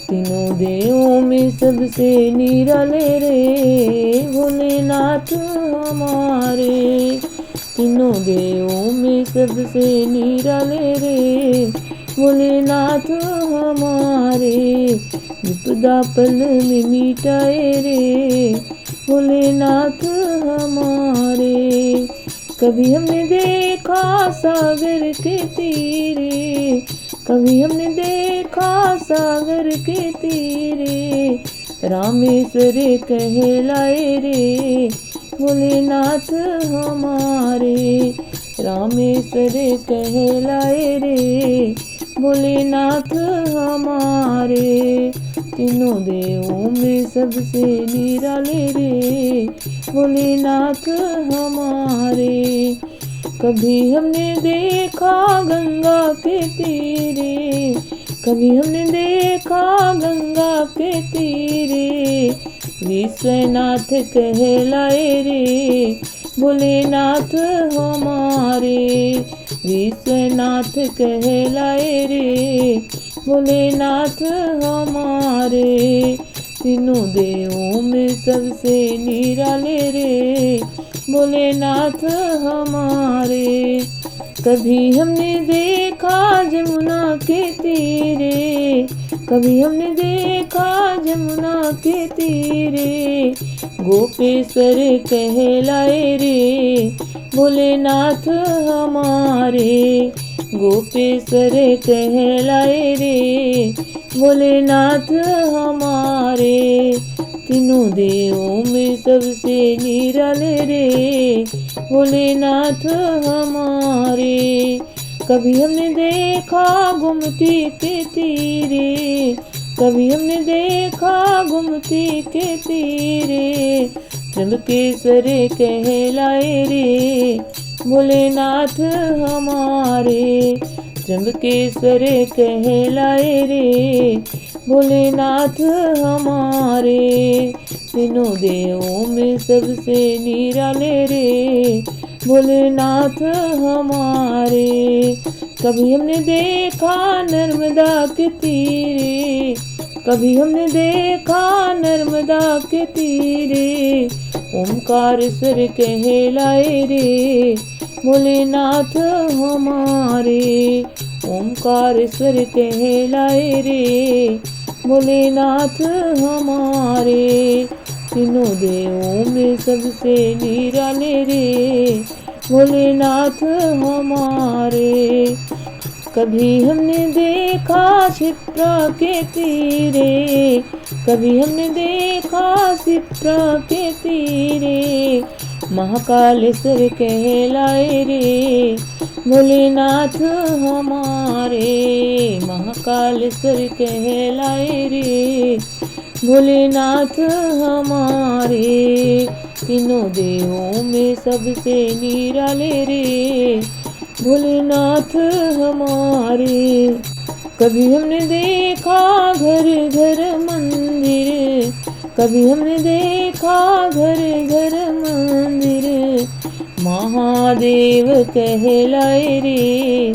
तीनों देवों में सबसे निराले रे भोलेनाथ हमारे। तीनों देवों में सबसे निराले रे भोलेनाथ हमारे। विपदा पल में मिटाए रे भोलेनाथ हमारे। कभी हमने देखा सागर के तीरे, कभी हमने देखा सागर के तीरे। रामेश्वर कहलाए रे भोलेनाथ हमारे। रामेश्वर कहलाए रे भोलेनाथ हमारे। तीनों देवों में सबसे निराले रे भोलेनाथ हमारे। कभी हमने देखा गंगा के तीरे, कभी हमने देखा गंगा के तीरे। विश्वनाथ कहलाए रे भोलेनाथ हमारे। विश्वनाथ कहलाए रे भोलेनाथ हमारे। तीनों देवों में सबसे निराले रे भोलेनाथ हमारे। कभी हमने देखा जमुना के तीरे, कभी हमने देखा जमुना के तीरे। गोपेश्वर कहलाए रे भोलेनाथ हमारे। गोपेश्वर कहलाए रे भोलेनाथ हमारे। तीनों देवों में सबसे निराले रे भोलेनाथ हमारे। कभी हमने देखा गोमती के तीरे, कभी हमने देखा गोमती के तीरे। त्र्यंबकेश्वर कहलाए रे भोलेनाथ हमारे। त्र्यंबकेश्वर कहलाए रे भोलेनाथ हमारे। तीनों देवों में सबसे निराले रे भोलेनाथ हमारे। कभी हमने देखा नर्मदा के तीरे, कभी हमने देखा नर्मदा के तीरे। ओमकारेश्वर कहलाए रे भोलेनाथ हमारे। ओमकारेश्वर कहलाए रे भोलेनाथ हमारे। तीनों देवों में सबसे निराले रे भोलेनाथ हमारे। कभी हमने देखा क्षिप्रा के तीरे, कभी हमने देखा क्षिप्रा के तीरे। महाकालेश्वर कहलाए रे भोलेनाथ हमारे। महाकालेश्वर कहलाए रे भोलेनाथ हमारे। तीनों देवों में सबसे निराले रे भोलेनाथ हमारे। कभी हमने देखा घर घर मंदिर, कभी हमने देखा घर घर मंदिर। महादेव कहलाए रे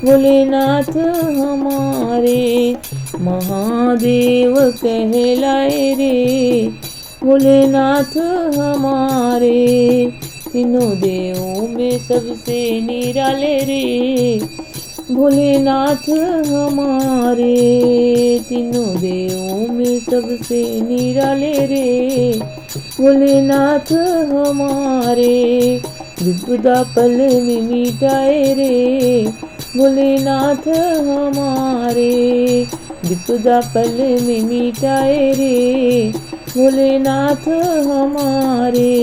भोलेनाथ हमारे। महादेव कहलाए रे भोलेनाथ हमारे। तीनों देवों में सबसे निराले रे भोलेनाथ हमारे। तीनों देवों में सबसे निराले रे भोलेनाथ हमारे। विपदा पल में मिटाए रे भोलेनाथ हमारे। विपदा पल में मिटाए रे भोलेनाथ हमारे।